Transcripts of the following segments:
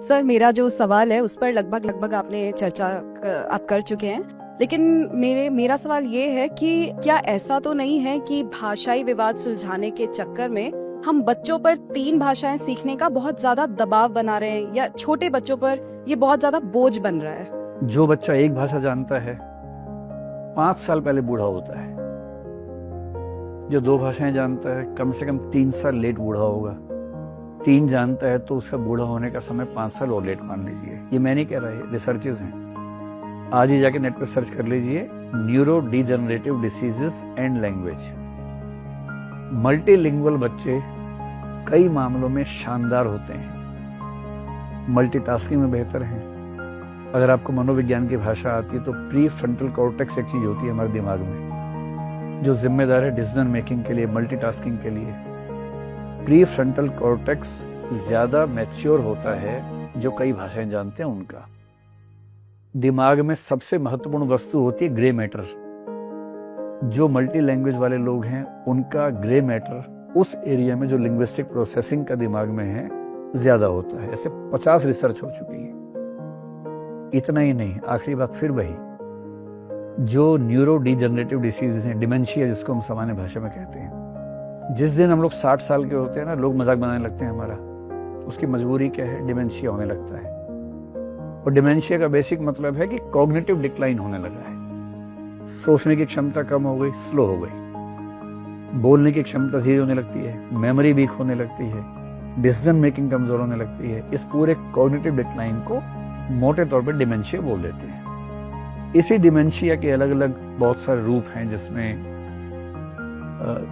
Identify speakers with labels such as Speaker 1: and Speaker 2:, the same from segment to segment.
Speaker 1: Sir, मेरा जो सवाल है उस पर लगभग आपने चर्चा आप कर चुके हैं, लेकिन मेरा सवाल ये है कि क्या ऐसा तो नहीं है कि भाषाई विवाद सुलझाने के चक्कर में हम बच्चों पर 3 भाषाएं सीखने का बहुत ज्यादा दबाव बना रहे हैं, या छोटे बच्चों पर ये बहुत ज्यादा बोझ बन रहा है?
Speaker 2: जो बच्चा एक भाषा जानता है 5 साल पहले बूढ़ा होता है। जो 2 भाषाएं जानता है कम से कम 3 साल लेट बूढ़ा होगा। 3 जानता है तो उसका बूढ़ा होने का समय 5 साल और लेट मान लीजिए। ये मैं नहीं कह रहा है, रिसर्चेस हैं। आज ही जाके नेट पर सर्च कर लीजिए, neuro degenerative diseases and language. Multilingual बच्चे कई मामलों में शानदार होते हैं, मल्टीटास्किंग में बेहतर हैं। अगर आपको मनोविज्ञान की भाषा आती है तो प्री फ्रंटल कॉर्टेक्स एक चीज होती है हमारे दिमाग में, जो जिम्मेदार है डिसीजन मेकिंग के लिए, मल्टीटास्किंग के लिए। प्री फ्रंटल कॉर्टेक्स ज्यादा मैच्योर होता है जो कई भाषाएं जानते हैं उनका। दिमाग में सबसे महत्वपूर्ण वस्तु होती है ग्रे मैटर। जो मल्टी लैंग्वेज वाले लोग हैं उनका ग्रे मैटर उस एरिया में जो लिंग्विस्टिक प्रोसेसिंग का दिमाग में है ज्यादा होता है। ऐसे 50 रिसर्च हो चुकी है। इतना ही नहीं, आखिरी बात फिर वही, जो न्यूरो डिजेनरेटिव डिसीजेस हैं, डिमेंशिया जिसको हम सामान्य भाषा में कहते हैं, जिस दिन हम लोग 60 साल के होते हैं ना, लोग मजाक बनाने लगते हैं हमारा। उसकी मजबूरी क्या है? डिमेंशिया होने लगता है। और डिमेंशिया का बेसिक मतलब है कि कॉग्निटिव डिक्लाइन होने लगा है। सोचने की क्षमता कम हो गई, स्लो हो गई, बोलने की क्षमता धीरे होने लगती है, मेमोरी वीक होने लगती है, डिसीजन मेकिंग कमजोर होने लगती है। इस पूरे कॉग्निटिव डिक्लाइन को मोटे तौर पर डिमेंशिया बोल देते हैं। इसी डिमेंशिया के अलग अलग बहुत सारे रूप हैं, जिसमें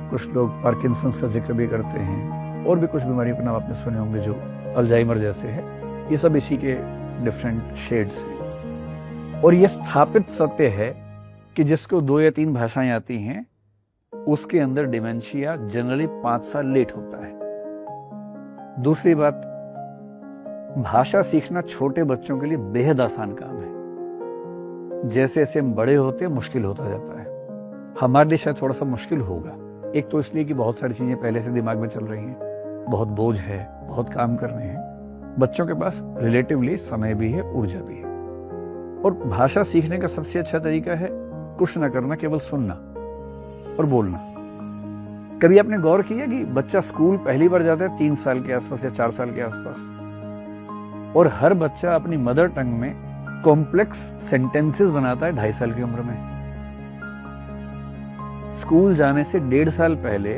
Speaker 2: कुछ लोग पार्किंसंस का जिक्र भी करते हैं, और भी कुछ बीमारियों के नाम आपने सुने होंगे जो अल्जाइमर जैसे है। ये सब इसी के डिफरेंट शेड्स हैं। और ये स्थापित सत्य है कि जिसको 2 या 3 भाषाएं आती हैं उसके अंदर डिमेंशिया जनरली 5 साल लेट होता है। दूसरी बात, भाषा सीखना छोटे बच्चों के लिए बेहद आसान काम है। जैसे जैसे हम बड़े होते हैं मुश्किल होता जाता है। हमारे लिए शायद थोड़ा सा मुश्किल होगा, एक तो इसलिए कि बहुत सारी चीजें पहले से दिमाग में चल रही हैं, बहुत बोझ है, बहुत काम करने हैं। बच्चों के पास रिलेटिवली समय भी है, ऊर्जा भी है। और भाषा सीखने का सबसे अच्छा तरीका है कुछ ना करना, केवल सुनना और बोलना। कभी आपने गौर किया कि बच्चा स्कूल पहली बार जाता है 3 साल के आसपास या 4 साल के आसपास, और हर बच्चा अपनी मदर टंग में कॉम्प्लेक्स सेंटेंसेस बनाता है 2.5 साल की उम्र में। स्कूल जाने से 1.5 साल पहले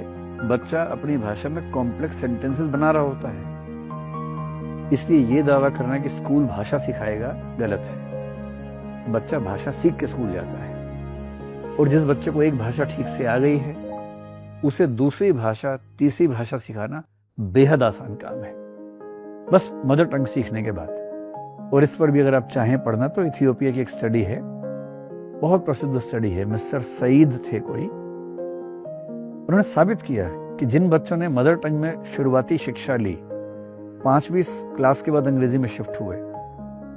Speaker 2: बच्चा अपनी भाषा में कॉम्प्लेक्स सेंटेंसेस बना रहा होता है। इसलिए यह दावा करना कि स्कूल भाषा सिखाएगा गलत है। बच्चा भाषा सीख के स्कूल जाता है, और जिस बच्चे को एक भाषा ठीक से आ गई है उसे दूसरी भाषा, तीसरी भाषा सिखाना बेहद आसान काम है, बस मदर टंग सीखने के बाद। और इस पर भी अगर आप चाहें पढ़ना तो इथियोपिया की एक स्टडी है, बहुत प्रसिद्ध स्टडी है, मिस्टर सईद थे कोई। उन्होंने साबित किया कि जिन बच्चों ने मदर टंग में शुरुआती शिक्षा ली, 5वीं क्लास के बाद अंग्रेजी में शिफ्ट हुए,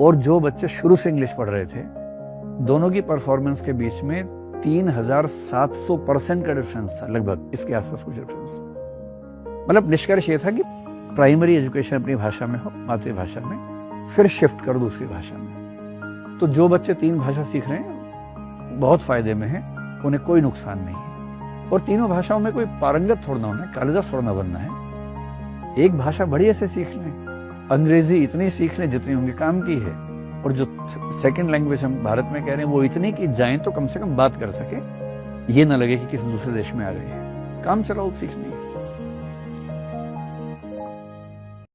Speaker 2: और जो बच्चे शुरू से इंग्लिश पढ़ रहे थे, दोनों की परफॉर्मेंस के बीच में 3700% का डिफरेंस था, लगभग इसके आसपास कुछ डिफरेंस था। मतलब निष्कर्ष ये था कि प्राइमरी एजुकेशन अपनी भाषा में हो, मातृभाषा में, फिर शिफ्ट करो दूसरी भाषा में। तो जो बच्चे 3 भाषा सीख रहे हैं बहुत फायदे में हैं, उन्हें कोई नुकसान नहीं है। और तीनों भाषाओं में कोई पारंगत थोड़ा होना है, कालिदास थोड़ा ना बनना है। एक भाषा बढ़िया से सीख लें, अंग्रेजी इतनी सीख लें जितनी उनके काम की है, और जो सेकंड लैंग्वेज हम भारत में कह रहे हैं वो इतनी कि जाएं तो कम से कम बात कर सके, ये ना लगे कि किसी दूसरे देश में आ गए हैं। काम चलाओ सीखनी है।